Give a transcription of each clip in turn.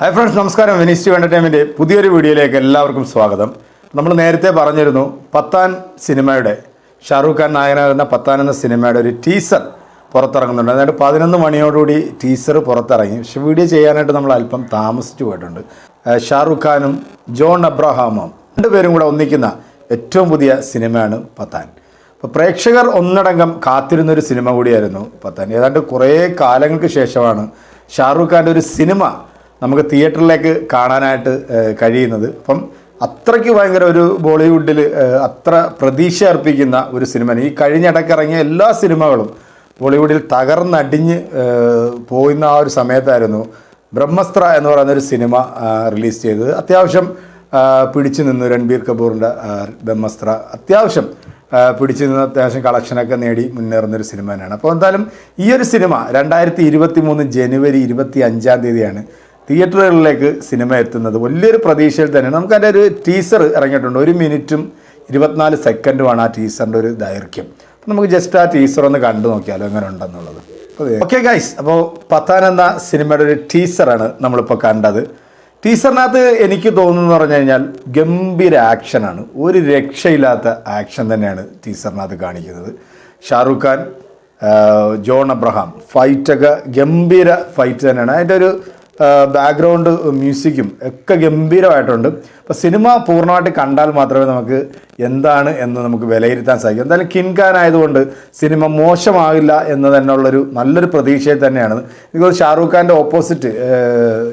Hi friends, നമസ്കാരം. Venice TV entertainment പുതിയൊരു വീഡിയോയിലേക്ക് എല്ലാവർക്കും സ്വാഗതം. നമ്മൾ നേരത്തെ പറഞ്ഞിരുന്നു പത്താൻ സിനിമയുടെ ഷാറൂഖ് ഖാൻ നായകനാകുന്ന പത്താൻ എന്ന സിനിമയുടെ ഒരു ടീസർ പുറത്തിറങ്ങുന്നുണ്ട്. അതായത് 11 മണിയോടുകൂടി ടീസർ പുറത്തിറങ്ങി. പക്ഷെ വീഡിയോ ചെയ്യാനായിട്ട് നമ്മൾ അല്പം താമസിച്ചു പോയിട്ടുണ്ട്. ഷാറൂഖ് ഖാനും ജോൺ അബ്രഹാമും രണ്ടുപേരും കൂടെ ഒന്നിക്കുന്ന ഏറ്റവും പുതിയ സിനിമയാണ് പത്താൻ. അപ്പോൾ പ്രേക്ഷകർ ഒന്നടങ്കം കാത്തിരുന്നൊരു സിനിമ കൂടിയായിരുന്നു പത്താൻ. ഏതാണ്ട് കുറേ കാലങ്ങൾക്ക് ശേഷമാണ് ഷാറൂഖ് ഖാൻ്റെ ഒരു സിനിമ നമുക്ക് തിയേറ്ററിലേക്ക് കാണാനായിട്ട് കഴിയുന്നത്. അപ്പം അത്രയ്ക്ക് ഭയങ്കര ഒരു ബോളിവുഡിൽ അത്ര പ്രതീക്ഷ അർപ്പിക്കുന്ന ഒരു സിനിമ. ഈ കഴിഞ്ഞിടക്കിറങ്ങിയ എല്ലാ സിനിമകളും ബോളിവുഡിൽ തകർന്നടിഞ്ഞ് പോകുന്ന ആ ഒരു സമയത്തായിരുന്നു ബ്രഹ്മസ്ത്ര എന്ന് പറയുന്നൊരു സിനിമ റിലീസ് ചെയ്തത്. അത്യാവശ്യം പിടിച്ചു നിന്നു. രൺബീർ കപൂറിൻ്റെ ബ്രഹ്മസ്ത്ര അത്യാവശ്യം പിടിച്ചു നിന്ന് അത്യാവശ്യം കളക്ഷനൊക്കെ നേടി മുന്നേറുന്നൊരു സിനിമ തന്നെയാണ്. അപ്പോൾ എന്തായാലും ഈ ഒരു സിനിമ 2023 ജനുവരി 25 തിയേറ്ററുകളിലേക്ക് സിനിമ എത്തുന്നത് വലിയൊരു പ്രതീക്ഷയിൽ തന്നെയാണ്. നമുക്കതിൻ്റെ ഒരു ടീസർ ഇറങ്ങിയിട്ടുണ്ട്. 1 മിനിറ്റും 24 സെക്കൻഡുമാണ് ആ ടീസറിൻ്റെ ഒരു ദൈർഘ്യം. അപ്പോൾ നമുക്ക് ജസ്റ്റ് ആ ടീസർ ഒന്ന് കണ്ടു നോക്കിയാലോ എങ്ങനെ ഉണ്ടെന്നുള്ളത്. ഓക്കെ ഗൈസ്, അപ്പോൾ പത്താൻ എന്ന സിനിമയുടെ ഒരു ടീസറാണ് നമ്മളിപ്പോൾ കണ്ടത്. ടീസറിനകത്ത് എനിക്ക് തോന്നുന്നു പറഞ്ഞു കഴിഞ്ഞാൽ ഗംഭീര ആക്ഷനാണ്. ഒരു രക്ഷയില്ലാത്ത ആക്ഷൻ തന്നെയാണ് ടീസറിനകത്ത് കാണിക്കുന്നത്. ഷാറൂഖ് ഖാൻ, ജോൺ അബ്രഹാം ഫൈറ്റൊക്കെ ഗംഭീര ഫൈറ്റ് തന്നെയാണ്. അതിൻ്റെ ഒരു ബാക്ക്ഗ്രൗണ്ട് മ്യൂസിക്കും ഒക്കെ ഗംഭീരമായിട്ടുണ്ട്. അപ്പോൾ സിനിമ പൂർണ്ണമായിട്ട് കണ്ടാൽ മാത്രമേ നമുക്ക് എന്താണ് എന്ന് നമുക്ക് വിലയിരുത്താൻ സാധിക്കും. എന്തായാലും കിങ് ഖാൻ ആയതുകൊണ്ട് സിനിമ മോശമാകില്ല എന്ന് തന്നെയുള്ളൊരു നല്ലൊരു പ്രതീക്ഷയിൽ തന്നെയാണ്. എനിക്ക് ഷാറൂഖ് ഖാൻ്റെ ഓപ്പോസിറ്റ്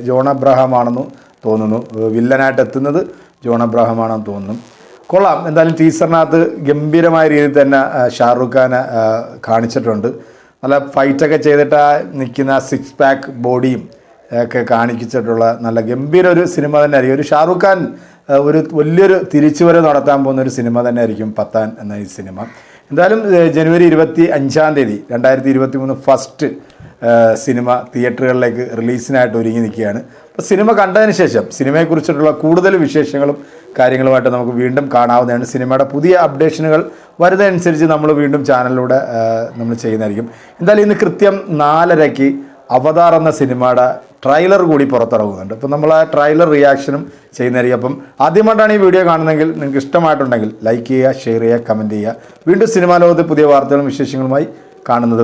ജോൺ അബ്രഹാം ആണെന്ന് തോന്നുന്നു. വില്ലനായിട്ട് എത്തുന്നത് ജോൺ അബ്രഹാം ആണെന്ന് തോന്നുന്നു. കൊള്ളാം. എന്തായാലും ടീസറിനകത്ത് ഗംഭീരമായ രീതിയിൽ തന്നെ ഷാറൂഖ് ഖാനെ കാണിച്ചിട്ടുണ്ട്. നല്ല ഫൈറ്റൊക്കെ ചെയ്തിട്ട് നിൽക്കുന്ന 6 പാക്ക് ബോഡിയും ഒക്കെ കാണിച്ചിട്ടുള്ള നല്ല ഗംഭീര ഒരു സിനിമ തന്നെ ആയിരിക്കും. ഒരു ഷാറൂഖ് ഖാൻ ഒരു വലിയൊരു തിരിച്ചുവരവ് നടത്താൻ പോകുന്ന ഒരു സിനിമ തന്നെ ആയിരിക്കും പത്താൻ എന്ന ഈ സിനിമ. എന്തായാലും ജനുവരി 25 2023 ഫസ്റ്റ് സിനിമ തിയേറ്ററുകളിലേക്ക് റിലീസിനായിട്ട് ഒരുങ്ങി നിൽക്കുകയാണ്. അപ്പോൾ സിനിമ കണ്ടതിന് ശേഷം സിനിമയെക്കുറിച്ചിട്ടുള്ള കൂടുതൽ വിശേഷങ്ങളും കാര്യങ്ങളുമായിട്ട് നമുക്ക് വീണ്ടും കാണാവുന്നതാണ്. സിനിമയുടെ പുതിയ അപ്ഡേഷനുകൾ വരുന്നതനുസരിച്ച് നമ്മൾ വീണ്ടും ചാനലിലൂടെ നമ്മൾ ചെയ്യുന്നതായിരിക്കും. എന്തായാലും ഇന്ന് കൃത്യം 4:30 അവതാർ എന്ന സിനിമയുടെ ട്രailer കൂടി പുറത്തിറങ്ങുന്നുണ്ട്. അപ്പോൾ നമ്മൾ ആ ട്രailer റിയാക്ഷനും ചെയ്യുന്നതായിരിക്കും. അപ്പം ആദ്യമായിട്ടാണ് ഈ വീഡിയോ കാണുന്നതെങ്കിൽ നിങ്ങൾക്ക് ഇഷ്ടമായിട്ടുണ്ടെങ്കിൽ ലൈക്ക് ചെയ്യുക, ഷെയർ ചെയ്യുക, കമൻറ്റ് ചെയ്യുക. വീണ്ടും സിനിമാ ലോകത്തെ പുതിയ വാർത്തകളും വിശേഷങ്ങളുമായി കാണുന്നത്